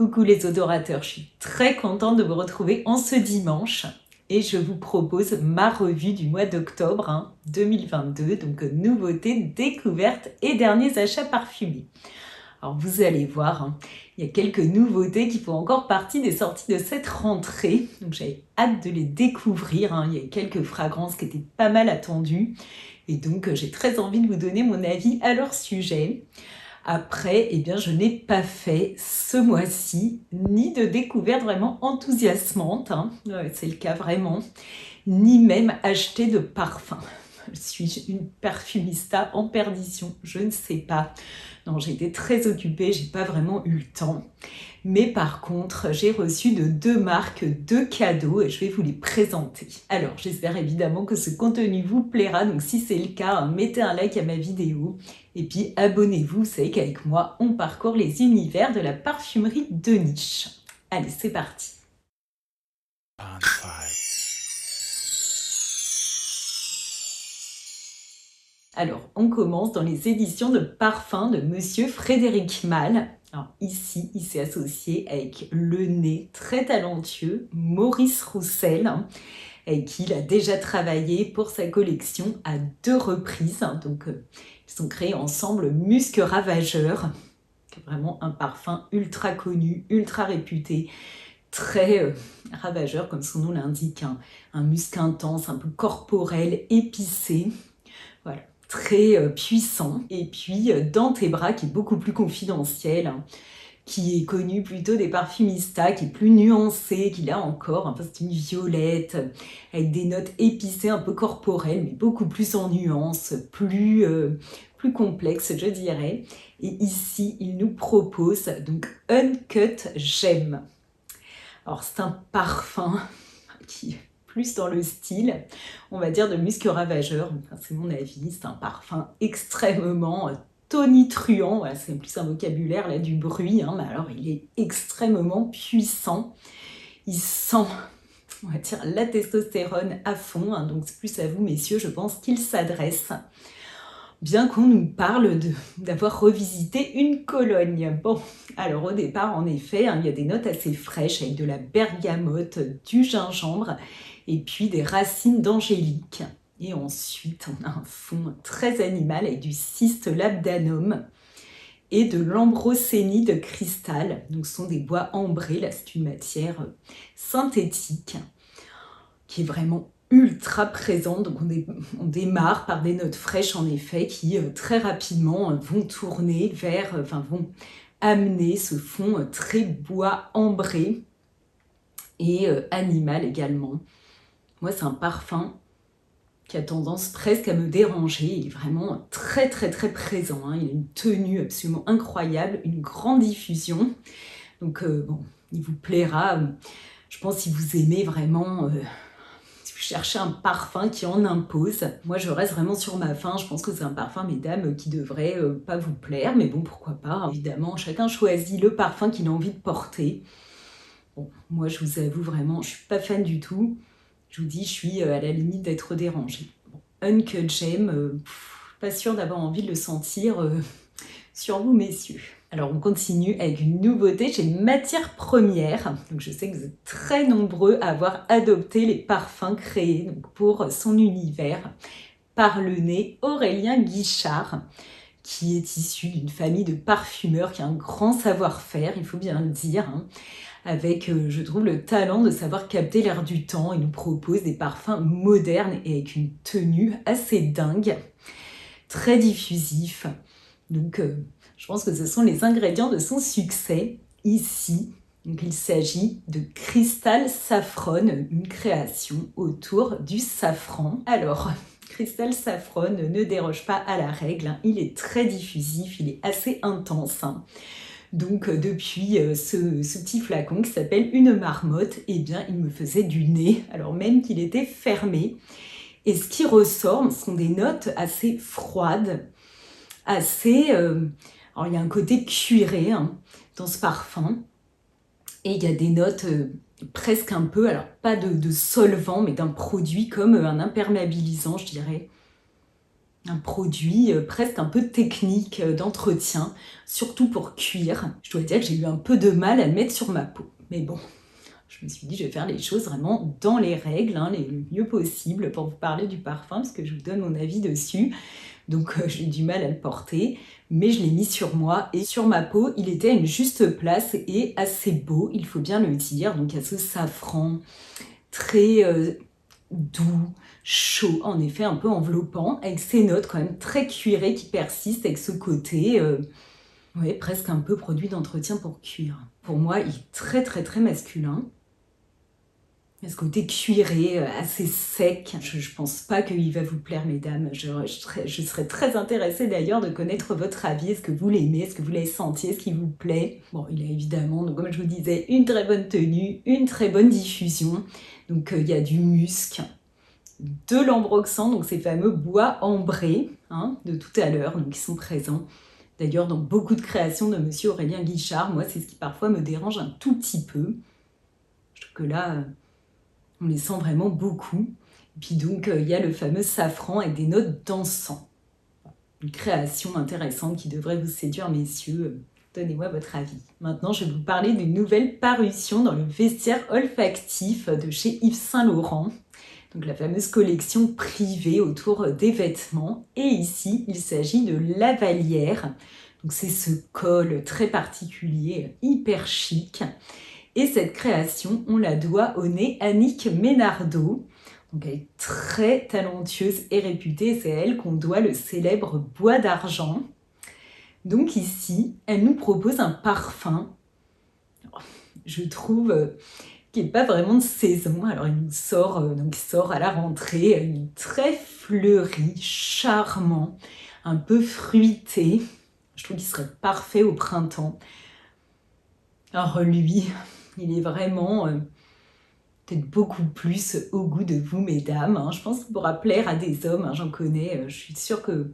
Coucou les odorateurs, je suis très contente de vous retrouver en ce dimanche et je vous propose ma revue du mois d'octobre 2022, donc nouveautés, découvertes et derniers achats parfumés. Alors vous allez voir, il y a quelques nouveautés qui font encore partie des sorties de cette rentrée, donc j'avais hâte de les découvrir, il y a quelques fragrances qui étaient pas mal attendues et donc j'ai très envie de vous donner mon avis à leur sujet. Après, eh bien, je n'ai pas fait ce mois-ci ni de découverte vraiment enthousiasmante, c'est le cas vraiment, ni même acheté de parfum. Suis-je une perfumista en perdition? Je ne sais pas. Non, j'ai été très occupée, j'ai pas vraiment eu le temps. Mais par contre, j'ai reçu de 2 marques 2 cadeaux et je vais vous les présenter. Alors, j'espère évidemment que ce contenu vous plaira. Donc, si c'est le cas, mettez un like à ma vidéo. Et puis, abonnez-vous. Vous savez qu'avec moi, on parcourt les univers de la parfumerie de niche. Allez, c'est parti. Alors, on commence dans les éditions de parfums de Monsieur Frédéric Malle. Alors ici, il s'est associé avec le nez très talentueux Maurice Roussel, avec qui il a déjà travaillé pour sa collection à 2 reprises. Donc, ils ont créé ensemble Musc Ravageur, qui est vraiment un parfum ultra connu, ultra réputé, très ravageur, comme son nom l'indique, un musc intense, un peu corporel, épicé. Voilà, très puissant. Et puis Dans tes bras, qui est beaucoup plus confidentiel, qui est connu plutôt des parfumistas, qui est plus nuancé, qui là encore, enfin, c'est une violette, avec des notes épicées un peu corporelles, mais beaucoup plus en nuances, plus complexe, je dirais. Et ici, il nous propose donc Uncut Gem. Alors, c'est un parfum qui plus dans le style, on va dire, de Musc Ravageur. Enfin, c'est mon avis, c'est un parfum extrêmement tonitruant. Voilà, c'est plus un vocabulaire là du bruit, mais alors il est extrêmement puissant. Il sent, on va dire, la testostérone à fond, donc c'est plus à vous, messieurs, je pense qu'il s'adresse. Bien qu'on nous parle d'avoir revisité une Cologne. Bon, alors au départ, en effet, il y a des notes assez fraîches avec de la bergamote, du gingembre et puis des racines d'angélique. Et ensuite, on a un fond très animal avec du Ciste-labdanum et de l'ambrosénie de cristal. Donc, ce sont des bois ambrés. Là, c'est une matière synthétique qui est vraiment ultra présente. Donc, on démarre par des notes fraîches, en effet, qui très rapidement vont tourner vers, vont amener ce fond très bois ambré et animal également. Moi, c'est un parfum qui a tendance presque à me déranger. Il est vraiment très très très présent. Il a une tenue absolument incroyable, une grande diffusion. Donc bon, il vous plaira. Je pense si vous aimez vraiment, si vous cherchez un parfum qui en impose. Moi, je reste vraiment sur ma faim. Je pense que c'est un parfum, mesdames, qui devrait pas vous plaire. Mais bon, pourquoi pas. Évidemment, chacun choisit le parfum qu'il a envie de porter. Bon, moi, je vous avoue vraiment, je suis pas fan du tout. Je vous dis, je suis à la limite d'être dérangée. Bon, Uncut Gem, pas sûre d'avoir envie de le sentir sur vous, messieurs. Alors, on continue avec une nouveauté chez Matières Premières. Donc, je sais que vous êtes très nombreux à avoir adopté les parfums créés donc, pour son univers par le nez Aurélien Guichard, qui est issu d'une famille de parfumeurs qui a un grand savoir-faire, il faut bien le dire, avec, je trouve, le talent de savoir capter l'air du temps. Il nous propose des parfums modernes et avec une tenue assez dingue, très diffusif. Donc, je pense que ce sont les ingrédients de son succès ici. Donc, il s'agit de Crystal Saffron, une création autour du safran. Alors, Crystal Saffron ne déroge pas à la règle, il est très diffusif, il est assez intense. Donc depuis ce petit flacon qui s'appelle une marmotte, eh bien il me faisait du nez, alors même qu'il était fermé. Et ce qui ressort, ce sont des notes assez froides, assez... alors il y a un côté cuiré dans ce parfum. Et il y a des notes presque un peu, alors pas de solvant, mais d'un produit comme un imperméabilisant, je dirais. un produit presque un peu technique d'entretien, surtout pour cuire. Je dois dire que j'ai eu un peu de mal à le mettre sur ma peau. Mais bon, je me suis dit, je vais faire les choses vraiment dans les règles, le mieux possible pour vous parler du parfum, parce que je vous donne mon avis dessus. Donc j'ai du mal à le porter, mais je l'ai mis sur moi et sur ma peau, il était à une juste place et assez beau, il faut bien le dire. Donc il y a ce safran très doux, chaud, en effet un peu enveloppant, avec ces notes quand même très cuirées qui persistent, avec ce côté ouais, presque un peu produit d'entretien pour cuir. Pour moi, il est très très très masculin. Il y a ce côté cuiré, assez sec. Je pense pas qu'il va vous plaire, mesdames. Je serais très intéressée d'ailleurs de connaître votre avis. Est-ce que vous l'aimez? Est-ce que vous l'avez senti? Est-ce qu'il vous plaît? Bon, il a évidemment, donc, comme je vous disais, une très bonne tenue, une très bonne diffusion. Donc il y a du musc, de l'ambroxan, donc ces fameux bois ambrés de tout à l'heure, donc qui sont présents. D'ailleurs, dans beaucoup de créations de Monsieur Aurélien Guichard, moi, c'est ce qui parfois me dérange un tout petit peu. Je trouve que là, on les sent vraiment beaucoup. Et puis donc, il y a le fameux safran avec des notes d'encens. Une création intéressante qui devrait vous séduire, messieurs. Donnez-moi votre avis. Maintenant, je vais vous parler d'une nouvelle parution dans le vestiaire olfactif de chez Yves Saint Laurent. Donc la fameuse collection privée autour des vêtements. Et ici, il s'agit de Lavalière. Donc c'est ce col très particulier, hyper chic. Et cette création, on la doit au nez Annick Ménardeau. Donc elle est très talentueuse et réputée. C'est à elle qu'on doit le célèbre bois d'argent. Donc ici, elle nous propose un parfum, je trouve, qui n'est pas vraiment de saison. Alors il nous sort, donc il sort à la rentrée, il est très fleuri, charmant, un peu fruité. Je trouve qu'il serait parfait au printemps. Alors lui, il est vraiment peut-être beaucoup plus au goût de vous, mesdames. Je pense qu'il pourra plaire à des hommes, j'en connais. Je suis sûre que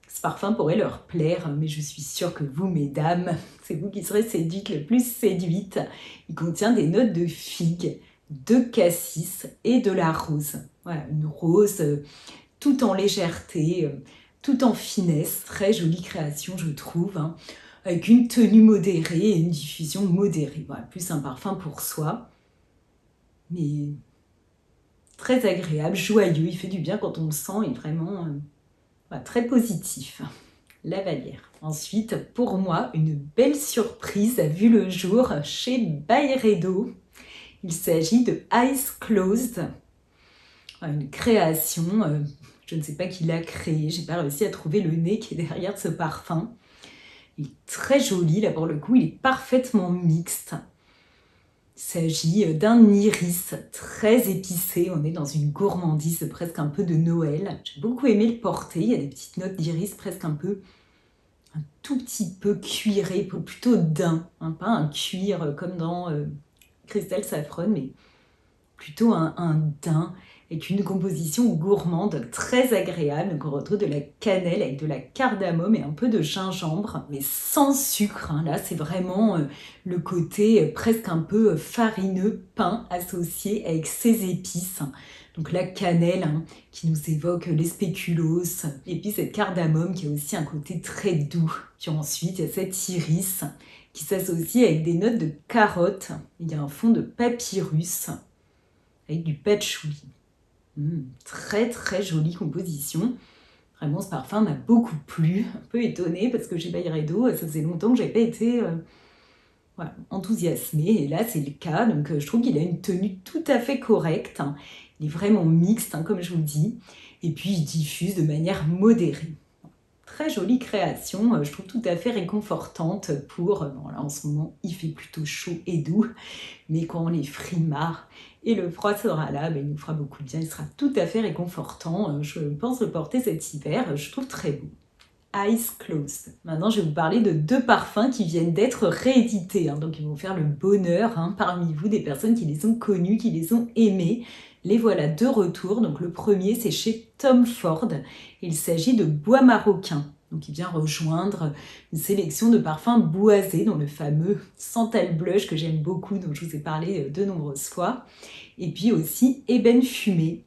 ce parfum pourrait leur plaire, mais je suis sûre que vous, mesdames, c'est vous qui serez séduites, le plus séduites. Il contient des notes de figue, de cassis et de la rose. Voilà, une rose tout en légèreté, tout en finesse. Très jolie création, je trouve, avec une tenue modérée et une diffusion modérée. Voilà, plus un parfum pour soi, mais très agréable, joyeux. Il fait du bien quand on le sent et vraiment très positif. Lavalière. Ensuite, pour moi, une belle surprise a vu le jour chez Byredo. Il s'agit de Eyes Closed, une création, je ne sais pas qui l'a créée, j'ai pas réussi à trouver le nez qui est derrière ce parfum. Il est très joli, là pour le coup, il est parfaitement mixte. Il s'agit d'un iris très épicé, on est dans une gourmandise presque un peu de Noël. J'ai beaucoup aimé le porter, il y a des petites notes d'iris presque un tout petit peu cuiré, plutôt daim, pas un cuir comme dans Crystal Saffron, mais plutôt un daim avec une composition gourmande très agréable. Donc on retrouve de la cannelle avec de la cardamome et un peu de gingembre, mais sans sucre. Là, c'est vraiment le côté presque un peu farineux, pain associé avec ces épices. Donc la cannelle qui nous évoque les spéculoos, et puis cette cardamome qui a aussi un côté très doux. Puis ensuite, il y a cet iris qui s'associe avec des notes de carotte. Il y a un fond de papyrus avec du patchouli. Très très jolie composition. Vraiment, ce parfum m'a beaucoup plu. Un peu étonnée parce que chez Byredo, ça faisait longtemps que je n'avais pas été enthousiasmée. Et là, c'est le cas. Donc, je trouve qu'il a une tenue tout à fait correcte. Il est vraiment mixte, comme je vous le dis. Et puis, il diffuse de manière modérée. Très jolie création, je trouve tout à fait réconfortante pour... Bon, là, en ce moment, il fait plutôt chaud et doux. Mais quand les frimards et le froid sera là, il nous fera beaucoup de bien. Il sera tout à fait réconfortant. Je pense le porter cet hiver. Je trouve très beau. Eyes Closed. Maintenant, je vais vous parler de 2 parfums qui viennent d'être réédités. Donc, ils vont faire le bonheur parmi vous, des personnes qui les ont connus, qui les ont aimés. Les voilà de retour. Donc, le premier, c'est chez Tom Ford. Il s'agit de Bois Marocain. Donc, il vient rejoindre une sélection de parfums boisés, dont le fameux Santal Blush que j'aime beaucoup, dont je vous ai parlé de nombreuses fois. Et puis aussi Ébène Fumée.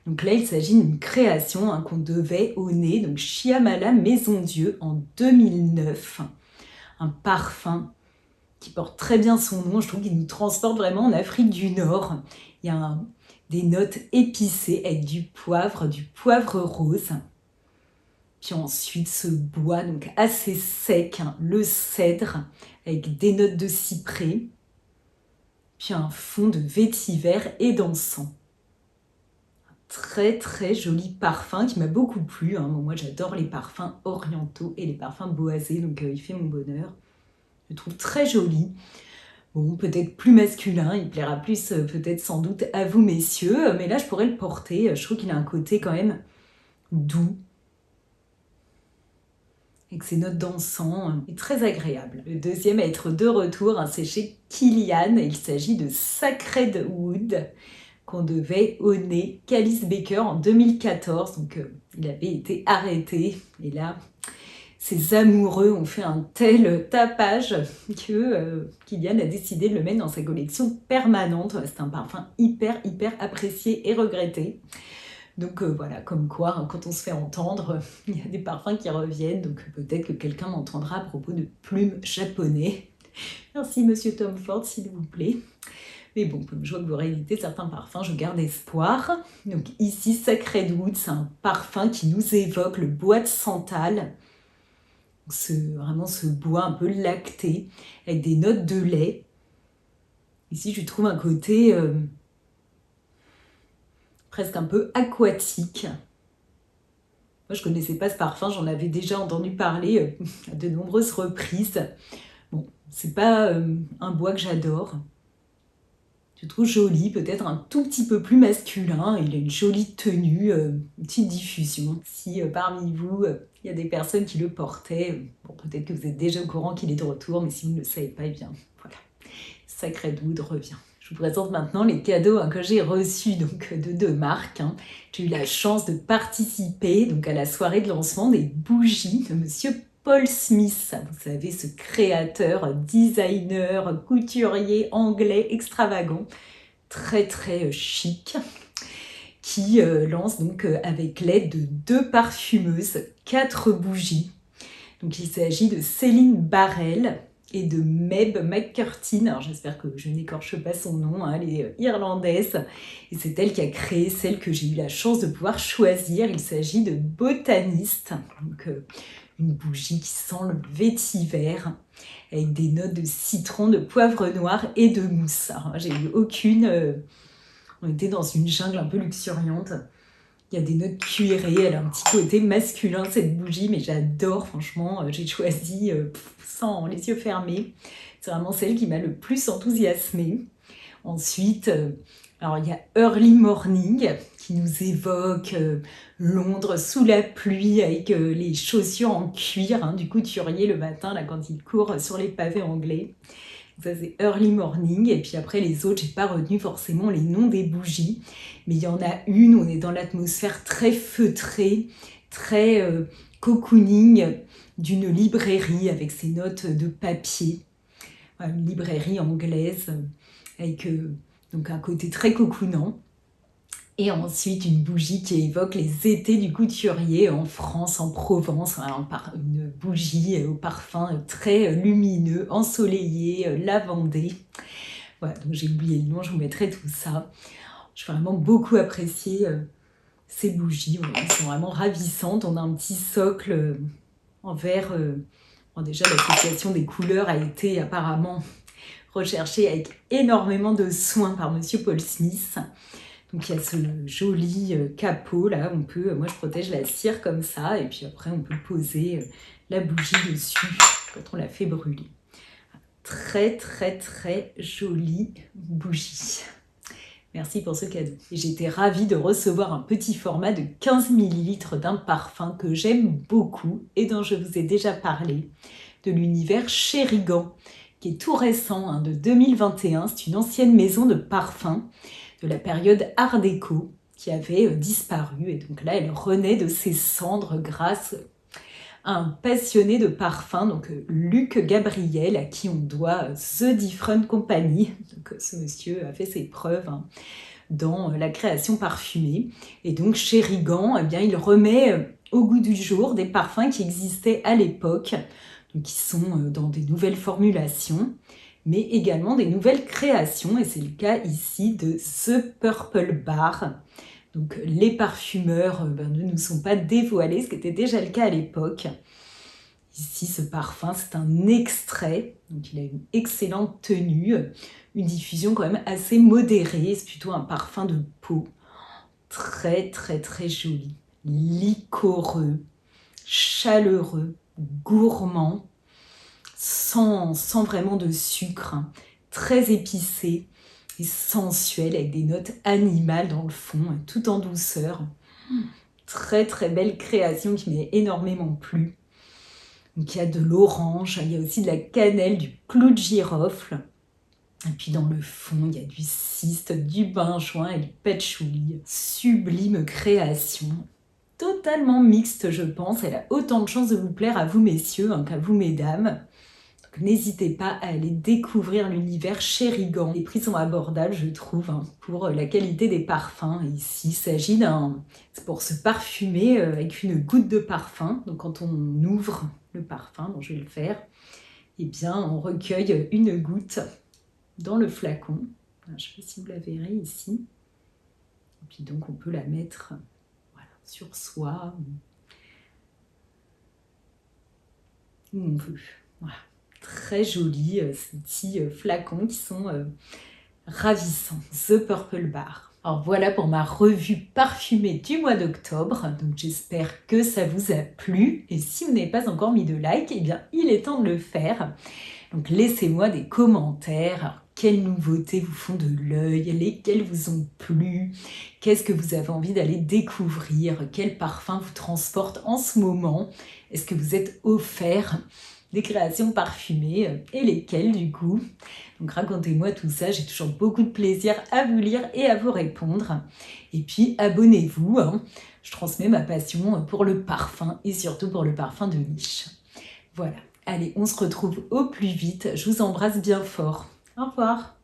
Donc là, il s'agit d'une création qu'on devait au nez, donc Shyamala Maison Dieu en 2009. Un parfum qui porte très bien son nom, je trouve qu'il nous transporte vraiment en Afrique du Nord. Il y a des notes épicées avec du poivre rose. Puis ensuite ce bois donc assez sec, le cèdre, avec des notes de cyprès. Puis un fond de vétiver et d'encens. Très très joli parfum qui m'a beaucoup plu. Moi j'adore les parfums orientaux et les parfums boisés, donc il fait mon bonheur. Je le trouve très joli. Bon, peut-être plus masculin, il plaira plus peut-être sans doute à vous messieurs, mais là je pourrais le porter. Je trouve qu'il a un côté quand même doux, avec ses notes d'encens, et très agréable. Le deuxième à être de retour, c'est chez Kilian. Il s'agit de Sacred Wood, qu'on devait au nez Calice Baker en 2014. Donc il avait été arrêté. Et là, ses amoureux ont fait un tel tapage que Kilian a décidé de le mettre dans sa collection permanente. C'est un parfum hyper apprécié et regretté. Donc voilà, comme quoi, quand on se fait entendre, il y a des parfums qui reviennent. Donc peut-être que quelqu'un m'entendra à propos de plumes japonais. Merci Monsieur Tom Ford, s'il vous plaît. Mais bon, comme je vois que vous rééditez certains parfums, je garde espoir. Donc ici, Sacred Wood, c'est un parfum qui nous évoque le bois de santal. Vraiment ce bois un peu lacté, avec des notes de lait. Ici, je trouve un côté presque un peu aquatique. Moi, je ne connaissais pas ce parfum, j'en avais déjà entendu parler à de nombreuses reprises. Bon, c'est pas un bois que j'adore. Je trouve joli, peut-être un tout petit peu plus masculin. Il a une jolie tenue, une petite diffusion. Si parmi vous, il y a des personnes qui le portaient, bon, peut-être que vous êtes déjà au courant qu'il est de retour, mais si vous ne le savez pas, eh bien, voilà. Sacred Wood revient. Je vous présente maintenant les cadeaux que j'ai reçus donc, de deux marques. J'ai eu la chance de participer donc, à la soirée de lancement des bougies de Monsieur Paul Smith, vous savez, ce créateur, designer, couturier anglais extravagant, très chic, qui lance donc avec l'aide de deux parfumeuses 4 bougies. Donc il s'agit de Céline Barrel et de Meb McCurtain. Alors j'espère que je n'écorche pas son nom, elle est irlandaise. Et c'est elle qui a créé celle que j'ai eu la chance de pouvoir choisir. Il s'agit de Botanist. Donc, une bougie qui sent le vétiver, avec des notes de citron, de poivre noir et de mousse. Alors, j'ai eu aucune... on était dans une jungle un peu luxuriante. Il y a des notes cuirées, elle a un petit côté masculin cette bougie, mais j'adore, franchement. J'ai choisi sans les yeux fermés. C'est vraiment celle qui m'a le plus enthousiasmée. Ensuite, alors il y a Early Morning qui nous évoque Londres sous la pluie avec les chaussures en cuir du couturier le matin là, quand il court sur les pavés anglais. Ça c'est Early Morning, et puis après les autres, j'ai pas retenu forcément les noms des bougies, mais il y en a une où on est dans l'atmosphère très feutrée, très cocooning d'une librairie avec ses notes de papier. Une librairie anglaise avec donc un côté très cocoonant. Et ensuite, une bougie qui évoque les étés du couturier en France, en Provence. Une bougie au parfum très lumineux, ensoleillé, lavandé. Voilà, donc j'ai oublié le nom, je vous mettrai tout ça. J'ai vraiment beaucoup apprécié ces bougies. Elles sont vraiment ravissantes. On a un petit socle en verre. Déjà, l'association des couleurs a été apparemment recherchée avec énormément de soin par Monsieur Paul Smith. Donc il y a ce joli capot là, moi je protège la cire comme ça, et puis après on peut poser la bougie dessus quand on la fait brûler. Très jolie bougie. Merci pour ce cadeau. Et j'étais ravie de recevoir un petit format de 15 ml d'un parfum que j'aime beaucoup et dont je vous ai déjà parlé, de l'univers Chérigan, qui est tout récent, de 2021. C'est une ancienne maison de parfums de la période Art déco qui avait disparu. Et donc là, elle renaît de ses cendres grâce à un passionné de parfum, donc Luc Gabriel, à qui on doit The Different Company. Donc ce monsieur a fait ses preuves dans la création parfumée. Et donc chez Rigan, eh bien, il remet au goût du jour des parfums qui existaient à l'époque, donc qui sont dans des nouvelles formulations, mais également des nouvelles créations, et c'est le cas ici de The Purple Bar. Donc les parfumeurs ne nous sont pas dévoilés, ce qui était déjà le cas à l'époque. Ici, ce parfum, c'est un extrait, donc il a une excellente tenue, une diffusion quand même assez modérée, c'est plutôt un parfum de peau, très très très joli, liquoreux, chaleureux, gourmand, sans vraiment de sucre, hein, très épicé et sensuel, avec des notes animales dans le fond, tout en douceur. Très très belle création qui m'est énormément plu. Donc il y a de l'orange, il y a aussi de la cannelle, du clou de girofle. Et puis dans le fond, il y a du cyste, du benjoin et du patchouli. Sublime création. Totalement mixte, je pense. Elle a autant de chances de vous plaire à vous, messieurs, qu'à vous, mesdames. Donc n'hésitez pas à aller découvrir l'univers chez Rigan. Les prix sont abordables, je trouve, pour la qualité des parfums. Ici, il s'agit c'est pour se parfumer avec une goutte de parfum. Donc quand on ouvre le parfum, dont je vais le faire, eh bien, on recueille une goutte dans le flacon. Je ne sais pas si vous la verrez ici. Et puis donc, on peut la mettre sur soi, où on veut. Voilà. Très joli, ces petits flacons qui sont ravissants. The Purple Bar. Alors voilà pour ma revue parfumée du mois d'octobre. Donc j'espère que ça vous a plu. Et si vous n'avez pas encore mis de like, eh bien il est temps de le faire. Donc laissez-moi des commentaires. Alors, quelles nouveautés vous font de l'œil? Lesquelles vous ont plu? Qu'est-ce que vous avez envie d'aller découvrir? Quel parfum vous transporte en ce moment? Est-ce que vous êtes offert des créations parfumées et lesquelles du coup? Donc racontez-moi tout ça, j'ai toujours beaucoup de plaisir à vous lire et à vous répondre. Et puis abonnez-vous, je transmets ma passion pour le parfum et surtout pour le parfum de niche. Voilà, allez, on se retrouve au plus vite, je vous embrasse bien fort. Au revoir.